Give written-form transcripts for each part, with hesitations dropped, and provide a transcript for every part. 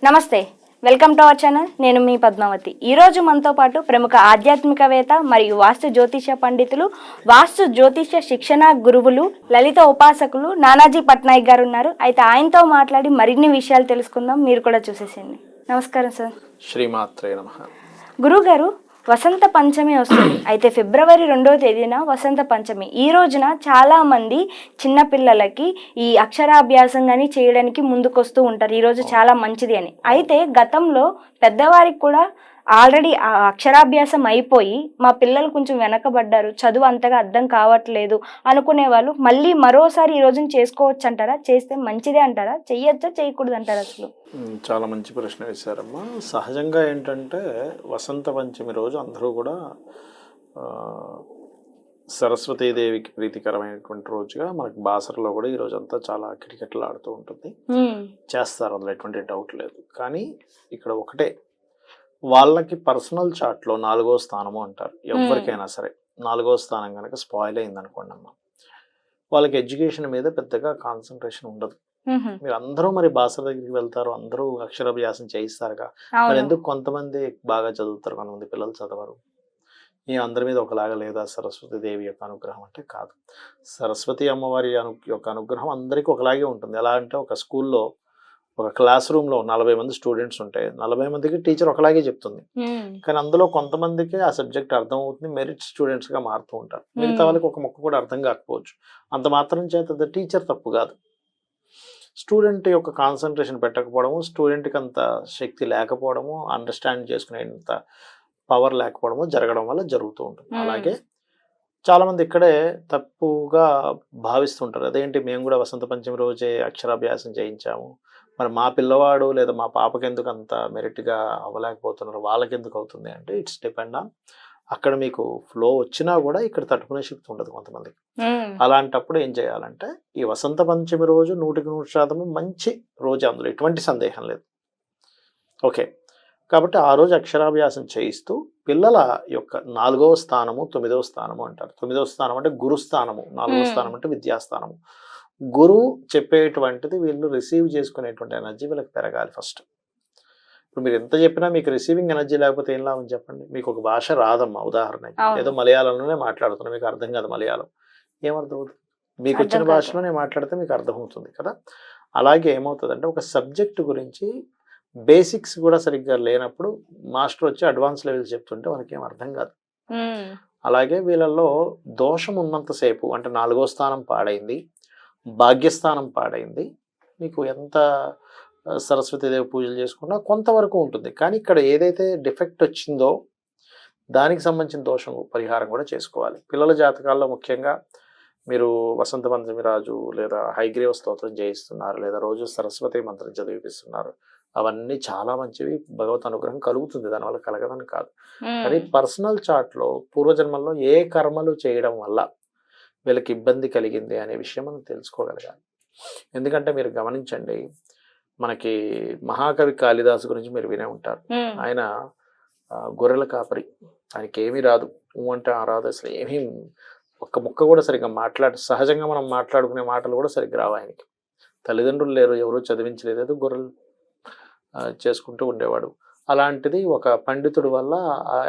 నమస్తే, welcome to our channel. నేను మీ పద్మావతి. ఈరోజు మనతో పాటు ప్రముఖ ఆధ్యాత్మికవేత్త మరియు వాస్తు జ్యోతిష పండితులు, వాస్తు జ్యోతిష శిక్షణ గురువులు, లలిత ఉపాసకులు నానాజీ పట్నాయక్ గారు ఉన్నారు. అయితే ఆయనతో మాట్లాడి మరిన్ని విషయాలు తెలుసుకుందాం. మీరు కూడా చూసేసేయండి. నమస్కారం సార్. శ్రీమాత్రే నమః. గురుగారు, వసంత పంచమి వస్తుంది. అయితే ఫిబ్రవరి 2వ తేదీన వసంత పంచమి. ఈ రోజున చాలామంది చిన్నపిల్లలకి ఈ అక్షరాభ్యాసం కానీ చేయడానికి ముందుకొస్తూ ఉంటారు. ఈరోజు చాలా మంచిది అని. అయితే గతంలో పెద్దవారికి కూడా ఆల్రెడీ ఆ అక్షరాభ్యాసం అయిపోయి మా పిల్లలు కొంచెం వెనకబడ్డారు, చదువు అంతగా అర్థం కావట్లేదు అనుకునే వాళ్ళు మళ్ళీ మరోసారి ఈ రోజున చేసుకోవచ్చు అంటారా? చేస్తే మంచిదే అంటారా? చెయ్యొచ్చా, చేయకూడదు అంటారా? అసలు చాలా మంచి ప్రశ్న వేశారమ్మా. సహజంగా ఏంటంటే వసంత పంచమి రోజు అందరూ కూడా సరస్వతీదేవికి ప్రీతికరమైనటువంటి రోజుగా మనకి బాసరలో కూడా ఈ రోజంతా చాలా కిటకిటలాడుతూ ఉంటుంది. చేస్తారు, అందులో ఎటువంటి డౌట్ లేదు. కానీ ఇక్కడ ఒకటే, వాళ్ళకి పర్సనల్ చార్ట్లో 4వ స్థానము అంటారు. ఎవరికైనా సరే 4వ స్థానం కనుక స్పాయిల్ అయింది అనుకోండి అమ్మా, వాళ్ళకి ఎడ్యుకేషన్ మీద పెద్దగా కాన్సన్ట్రేషన్ ఉండదు. మీరు అందరూ మరి బాసర దగ్గరికి వెళ్తారు, అందరూ అక్షరాభ్యాసం చేయిస్తారుగా, మరి ఎందుకు కొంతమంది బాగా చదువుతారు, కొంతమంది పిల్లలు చదవరు? ఈ అందరి మీద ఒకలాగా లేదా సరస్వతి దేవి యొక్క అనుగ్రహం? అంటే కాదు. సరస్వతి అమ్మవారి యొక్క అనుగ్రహం అందరికీ ఒకలాగే ఉంటుంది. ఎలా అంటే, ఒక స్కూల్లో ఒక క్లాస్ రూమ్లో 40 మంది స్టూడెంట్స్ ఉంటే 40 మందికి టీచర్ ఒకలాగే చెప్తుంది. కానీ అందులో కొంతమందికి ఆ సబ్జెక్ట్ అర్థం అవుతుంది, మెరిట్ స్టూడెంట్స్గా మారుతూ ఉంటారు. మిగతా వాళ్ళకి ఒక మొక్క కూడా అర్థం కాకపోవచ్చు. అంత మాత్రం చేత టీచర్ తప్పు కాదు. స్టూడెంట్ యొక్క కాన్సన్ట్రేషన్ పెట్టకపోవడము, స్టూడెంట్కి అంత శక్తి లేకపోవడము, అండర్స్టాండ్ చేసుకునేంత పవర్ లేకపోవడము జరగడం వల్ల జరుగుతూ ఉంటుంది. అలాగే చాలామంది ఇక్కడే తప్పుగా భావిస్తుంటారు. అదేంటి, మేము కూడా వసంత పంచమి రోజే అక్షరాభ్యాసం చేయించాము, మరి మా పిల్లవాడు లేదా మా పాపకి ఎందుకు అంత మెరిట్గా అవ్వలేకపోతున్నారు, వాళ్ళకి ఎందుకు అవుతుంది అంటే, ఇట్స్ డిపెండ్ ఆన్ అక్కడ మీకు ఫ్లో వచ్చినా కూడా ఇక్కడ తట్టుకునే శక్తి ఉండదు కొంతమందికి. అలాంటప్పుడు ఏం చేయాలంటే, ఈ వసంత పంచమి రోజు 100% మంచి రోజు, అందులో ఎటువంటి సందేహం లేదు. ఓకే, కాబట్టి ఆ రోజు అక్షరాభ్యాసం చేయిస్తూ పిల్లల యొక్క 4వ స్థానము 9వ స్థానము అంటారు. 9వ స్థానం అంటే గురుస్థానము, 4వ స్థానం అంటే విద్యాస్థానము. గురువు చెప్పేటువంటిది వీళ్ళు రిసీవ్ చేసుకునేటువంటి ఎనర్జీ వీళ్ళకి పెరగాలి ఫస్ట్. ఇప్పుడు మీరు ఎంత చెప్పినా మీకు రిసీవింగ్ ఎనర్జీ లేకపోతే ఏం లాభం చెప్పండి? మీకు ఒక భాష రాదమ్మా, ఉదాహరణకి ఏదో మలయాళంలోనే మాట్లాడుతున్నా, మీకు అర్థం కాదు మలయాళం, ఏమర్థమవుతుంది? మీకు వచ్చిన భాషలోనే మాట్లాడితే మీకు అర్థమవుతుంది కదా. అలాగే ఏమవుతుందంటే, ఒక సబ్జెక్టు గురించి బేసిక్స్ కూడా సరిగ్గా లేనప్పుడు మాస్టర్ వచ్చి అడ్వాన్స్ లెవెల్స్ చెప్తుంటే మనకి ఏం అర్థం కాదు. అలాగే వీళ్ళల్లో దోషం ఉన్నంతసేపు, అంటే 4వ స్థానం పాడైంది, భాగ్యస్థానం పాడైంది, మీకు ఎంత సరస్వతీదేవి పూజలు చేసుకున్నా కొంతవరకు ఉంటుంది. కానీ ఇక్కడ ఏదైతే డిఫెక్ట్ వచ్చిందో దానికి సంబంధించిన దోషం పరిహారం కూడా చేసుకోవాలి. పిల్లల జాతకాల్లో ముఖ్యంగా మీరు వసంత పంచమి రాజు లేదా హైగ్రీవ స్తోత్రం చేయిస్తున్నారు, లేదా రోజు సరస్వతి మంత్రం చదివిపిస్తున్నారు, అవన్నీ చాలా మంచివి, భగవత్ అనుగ్రహం కలుగుతుంది, దానివల్ల కలగదని కాదు. కానీ పర్సనల్ చార్ట్లో పూర్వజన్మల్లో ఏ కర్మలు చేయడం వల్ల వీళ్ళకి ఇబ్బంది కలిగింది అనే విషయం మనం తెలుసుకోగలగాలి. ఎందుకంటే మీరు గమనించండి, మనకి మహాకవి కాళిదాసు గురించి మీరు వినే ఉంటారు. ఆయన గొర్రెల కాపరి, ఆయనకి ఏమీ రాదు, అంటే ఆ రాదు, అసలు ఏమీ ఒక్క ముక్క కూడా సరిగ్గా సహజంగా మనం మాట్లాడుకునే మాటలు కూడా సరిగ్గా రావు ఆయనకి. తల్లిదండ్రులు లేరు, ఎవరూ చదివించలేదు, ఏదో గొర్రెలు చేసుకుంటూ ఉండేవాడు. అలాంటిది ఒక పండితుడు వల్ల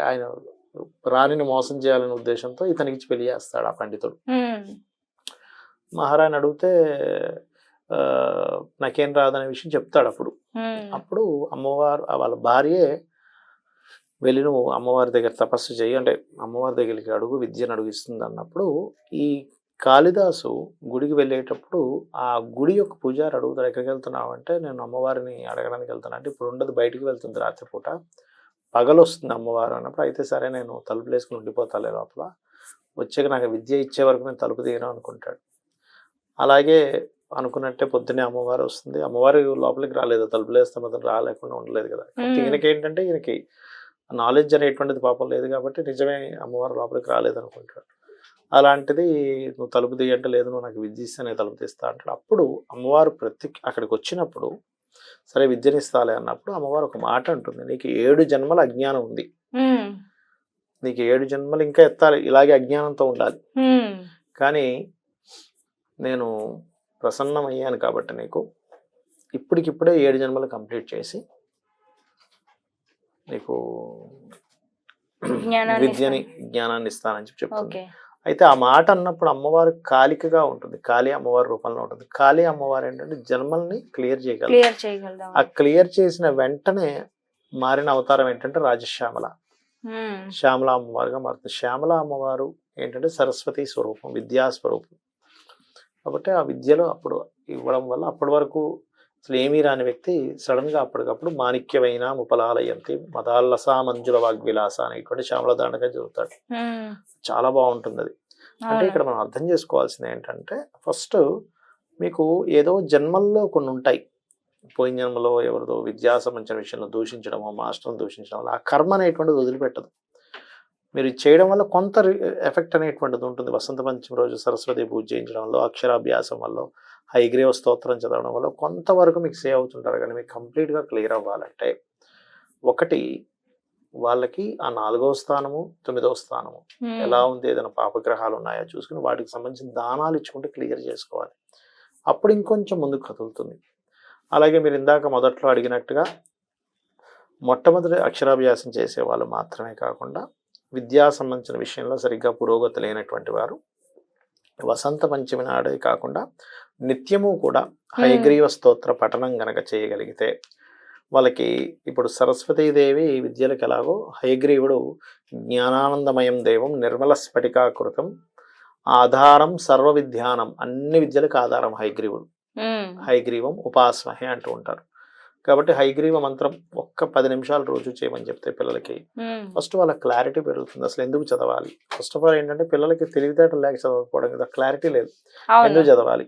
ఆయన రాణిని మోసం చేయాలనే ఉద్దేశంతో ఇతనికి పెళ్లి చేస్తాడు ఆ పండితుడు. మహారాణి అడిగితే నాకేం రాదనే విషయం చెప్తాడు. అప్పుడు అమ్మవారు వాళ్ళ భార్యే వెళ్ళి, నువ్వు అమ్మవారి దగ్గర తపస్సు చేయి, అంటే అమ్మవారి దగ్గరికి అడుగు, విద్యను అడుగిస్తుంది అన్నప్పుడు, ఈ కాళిదాసు గుడికి వెళ్ళేటప్పుడు ఆ గుడి యొక్క పూజారి అడుగుతాడు, ఎక్కడికి వెళ్తున్నావు అంటే, నేను అమ్మవారిని అడగడానికి వెళ్తాను అంటే, ఇప్పుడు ఉండదు, బయటికి వెళ్తుంది రాత్రిపూట, పగలు వస్తుంది అమ్మవారు అన్నప్పుడు, అయితే సరే నేను తలుపులు వేసుకుని ఉండిపోతాలే లోపల, వచ్చాక నాకు విద్య ఇచ్చే వరకు నేను తలుపు తీయను అనుకుంటాడు. అలాగే అనుకున్నట్టే పొద్దున్నే అమ్మవారు వస్తుంది. అమ్మవారి లోపలికి రాలేదు, తలుపులు వేస్తే మాత్రం రాలేకుండా ఉండలేదు కదా. ఈయనకేంటంటే, ఈయనకి నాలెడ్జ్ అనేటువంటిది పాపం లేదు కాబట్టి నిజమే అమ్మవారు లోపలికి రాలేదు అనుకుంటాడు. అలాంటిది నువ్వు తలుపు తీయంటే, లేదు నువ్వు నాకు విద్య ఇస్తే నేను తలుపు తీస్తా అంటాడు. అప్పుడు అమ్మవారు అక్కడికి వచ్చినప్పుడు, సరే విద్యనిస్తాలే అన్నప్పుడు అమ్మవారు ఒక మాట అంటుంది, నీకు 7 జన్మల అజ్ఞానం ఉంది, నీకు 7 జన్మలు ఇంకా ఎత్తాలి, ఇలాగే అజ్ఞానంతో ఉండాలి, కానీ నేను ప్రసన్నమయ్యాను కాబట్టి నీకు ఇప్పటికిప్పుడే 7 జన్మలు కంప్లీట్ చేసి నీకు జ్ఞానాన్ని జ్ఞానాన్ని ఇస్తానని చెప్తుంది. ఓకే. అయితే ఆ మాట అన్నప్పుడు అమ్మవారు కాలికగా ఉంటుంది, కాళీ అమ్మవారి రూపంలో ఉంటుంది. కాళీ అమ్మవారు ఏంటంటే జన్మల్ని క్లియర్ చేయగలరు. ఆ క్లియర్ చేసిన వెంటనే మారిన అవతారం ఏంటంటే రాజశ్యామల, శ్యామల అమ్మవారుగా మారుతుంది. శ్యామల అమ్మవారు ఏంటంటే సరస్వతి స్వరూపం, విద్యా స్వరూపం. కాబట్టి ఆ విద్యలో అప్పుడు ఇవ్వడం వల్ల అప్పటి వరకు అసలు ఏమీ రాని వ్యక్తి సడన్ గా అప్పటికప్పుడు మాణిక్యమైన ముపలాలయంతి మదాల్లసా మంజుల వాగ్విలాస అనేటువంటి శ్యామల దాండగా చదువుతాడు. చాలా బాగుంటుంది అది. అంటే ఇక్కడ మనం అర్థం చేసుకోవాల్సింది ఏంటంటే ఫస్ట్ మీకు ఏదో జన్మల్లో కొన్ని ఉంటాయి. పోయిన జన్మలో ఎవరిదో విద్యా సంబంధించిన విషయంలో దూషించడమో, మాస్టర్ని దూషించడం వల్ల ఆ కర్మ అనేటువంటిది వదిలిపెట్టదు. మీరు చేయడం వల్ల కొంత ఎఫెక్ట్ అనేటువంటిది ఉంటుంది. వసంత పంచమి రోజు సరస్వతి పూజ చేయించడం వల్ల, అక్షరాభ్యాసం వల్ల, హైగ్రీవ స్తోత్రం చదవడం వల్ల కొంతవరకు మీకు సేవ్ అవుతుంటారు. కానీ మీకు కంప్లీట్గా క్లియర్ అవ్వాలంటే ఒకటి వాళ్ళకి ఆ 4వ స్థానము 9వ స్థానము ఎలా ఉంది, ఏదైనా పాపగ్రహాలు ఉన్నాయా చూసుకుని వాటికి సంబంధించిన దానాలు ఇచ్చుకుంటే క్లియర్ చేసుకోవాలి. అప్పుడు ఇంకొంచెం ముందుకు కదులుతుంది. అలాగే మీరు ఇందాక మొదట్లో అడిగినట్టుగా మొట్టమొదటి అక్షరాభ్యాసం చేసే వాళ్ళు మాత్రమే కాకుండా విద్యా సంబంధించిన విషయంలో సరిగ్గా పురోగతి లేనటువంటి వారు వసంత పంచమి నాడే కాకుండా నిత్యము కూడా హయగ్రీవ స్తోత్ర పఠనం గనక చేయగలిగితే వాళ్ళకి ఇప్పుడు సరస్వతీదేవి విద్యలకు ఎలాగో హయగ్రీవుడు జ్ఞానానందమయం దేవం నిర్మల స్ఫటికాకృతం ఆధారం సర్వ విద్యానం, అన్ని విద్యలకు ఆధారం హయగ్రీవుడు. హయగ్రీవం ఉపాస్మహే అంటూ ఉంటారు. కాబట్టి హయగ్రీవ మంత్రం ఒక్క 10 నిమిషాలు రోజు చేయమని చెప్తే పిల్లలకి ఫస్ట్ వాళ్ళ క్లారిటీ పెరుగుతుంది. అసలు ఎందుకు చదవాలి, ఫస్ట్ ఆఫ్ ఆల్ ఏంటంటే పిల్లలకి తెలివితేటలు లేక చదవకపోవడం కదా, క్లారిటీ లేదు. ఎందుకు చదవాలి,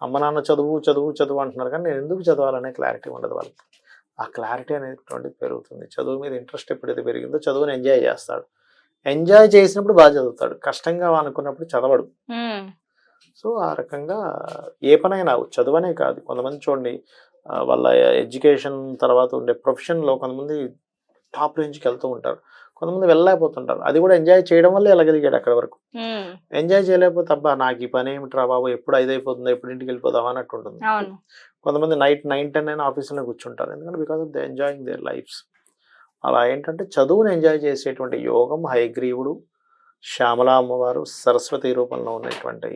అమ్మ నాన్న చదువు చదువు చదువు అంటున్నారు కానీ నేను ఎందుకు చదవాలనే క్లారిటీ ఉండదు వాళ్ళకి. ఆ క్లారిటీ అనేటువంటిది పెరుగుతుంది. చదువు మీద ఇంట్రెస్ట్ ఎప్పుడైతే పెరిగిందో చదువుని ఎంజాయ్ చేస్తాడు. ఎంజాయ్ చేసినప్పుడు బాగా చదువుతాడు, కష్టంగా అనుకున్నప్పుడు చదవడు. సో ఆ రకంగా ఏ పనైనా చదువనే కాదు, కొంతమంది చూడండి వాళ్ళ ఎడ్యుకేషన్ తర్వాత ఉండే ప్రొఫెషన్లో కొంతమంది టాప్ రేంజ్కి వెళ్తూ ఉంటారు, కొంతమంది వెళ్ళలేకపోతుంటారు. అది కూడా ఎంజాయ్ చేయడం వల్ల వెళ్ళగలిగాడు అక్కడ వరకు. ఎంజాయ్ చేయలేకపోతే అబ్బా నాకు ఈ పని ఏమిట్రా బాబు, ఎప్పుడు 5 అయిపోతుందో, ఎప్పుడు ఇంటికి వెళ్ళిపోదాం అన్నట్టు ఉంటుంది. కొంతమంది నైట్ 9-10 అయినా ఆఫీసులో కూర్చుంటారు, ఎందుకంటే because of the enjoying there lifes. అలా ఏంటంటే చదువును ఎంజాయ్ చేసేటువంటి యోగం హయగ్రీవుడు, శ్యామల అమ్మవారు, సరస్వతి రూపంలో ఉన్నటువంటి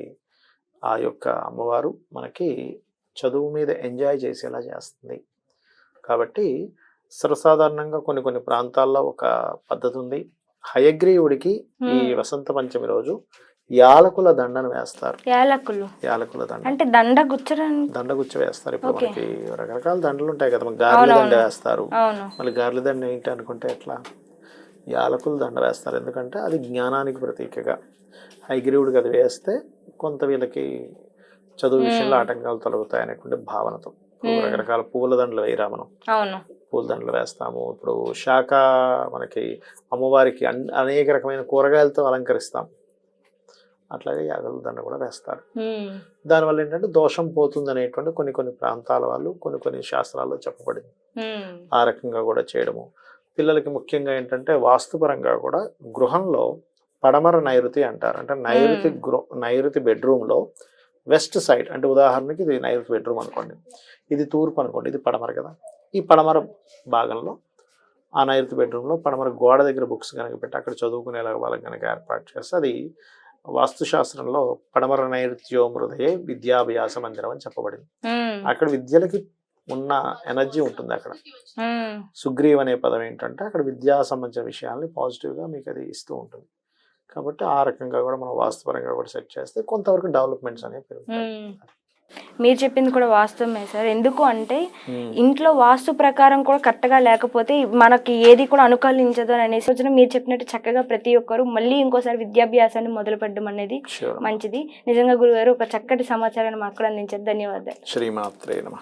ఆ యొక్క అమ్మవారు మనకి చదువు మీద ఎంజాయ్ చేసేలా చేస్తుంది. కాబట్టి సర్వసాధారణంగా కొన్ని ప్రాంతాల్లో ఒక పద్ధతి ఉంది. హయగ్రీవుడికి ఈ వసంత పంచమి రోజు యాలకుల దండను వేస్తారు. యాలకుల దండ అంటే దండగుచ్చ వేస్తారు. ఇప్పుడు మనకి రకరకాల దండలు ఉంటాయి కదా, గారెల దండ వేస్తారు. మళ్ళీ గారెల దండ ఏంటి అనుకుంటే ఎట్లా, యాలకుల దండ వేస్తారు. ఎందుకంటే అది జ్ఞానానికి ప్రతీకగా హయగ్రీవుడికి అది వేస్తే కొంత వీళ్ళకి చదువు విషయంలో ఆటంకాలు తొలగుతాయి అనేటువంటి భావనతో రకరకాల పూల దండలు వేయరా మనం, పూల దండలు వేస్తాము. ఇప్పుడు శాఖ మనకి అమ్మవారికి అనేక రకమైన కూరగాయలతో అలంకరిస్తాం, అట్లాగే యాగల దండ కూడా వేస్తారు. దానివల్ల ఏంటంటే దోషం పోతుంది అనేటువంటి కొన్ని ప్రాంతాల వాళ్ళు కొన్ని శాస్త్రాల్లో చెప్పబడింది. ఆ రకంగా కూడా చేయడము. పిల్లలకి ముఖ్యంగా ఏంటంటే వాస్తుపరంగా కూడా గృహంలో పడమర నైరుతి అంటారు. అంటే నైరుతి బెడ్రూమ్లో వెస్ట్ సైడ్, అంటే ఉదాహరణకి ఇది నైరుతి బెడ్రూమ్ అనుకోండి, ఇది తూర్పు అనుకోండి, ఇది పడమర కదా. ఈ పడమర భాగంలో ఆ నైరుతి బెడ్రూమ్లో పడమర గోడ దగ్గర బుక్స్ కనుక పెట్టి అక్కడ చదువుకునేలాగా వాళ్ళకి కనుక ఏర్పాటు చేస్తే అది వాస్తుశాస్త్రంలో పడమర నైరుత్యో హృదయే విద్యాభ్యాస మందిరం అని చెప్పబడింది. అక్కడ విద్యలకి ఉన్న ఎనర్జీ ఉంటుంది. అక్కడ సుగ్రీవ్ అనే పదం ఏంటంటే అక్కడ విద్యా సంబంధించిన విషయాల్ని పాజిటివ్గా మీకు అది ఇస్తూ ఉంటుంది. కాబట్టి ఆ రకంగా కూడా మనం వాస్తుపరంగా కూడా సెట్ చేస్తే కొంతవరకు డెవలప్మెంట్స్ అనేవి పెరుగుతాయి. మీరు చెప్పింది కూడా వాస్తవమే సార్. ఎందుకు అంటే ఇంట్లో వాస్తు ప్రకారం కూడా కరెక్ట్గా లేకపోతే మనకి ఏది కూడా అనుకూలించదు అని అనేసి రోజున మీరు చెప్పినట్టు చక్కగా ప్రతి ఒక్కరు మళ్ళీ ఇంకోసారి విద్యాభ్యాసాన్ని మొదలు పెట్టడం అనేది మంచిది. నిజంగా గురుగారు ఒక చక్కటి సమాచారాన్ని మాకు కూడా అందించారు. ధన్యవాదాలు. శ్రీమాత్రే నమః.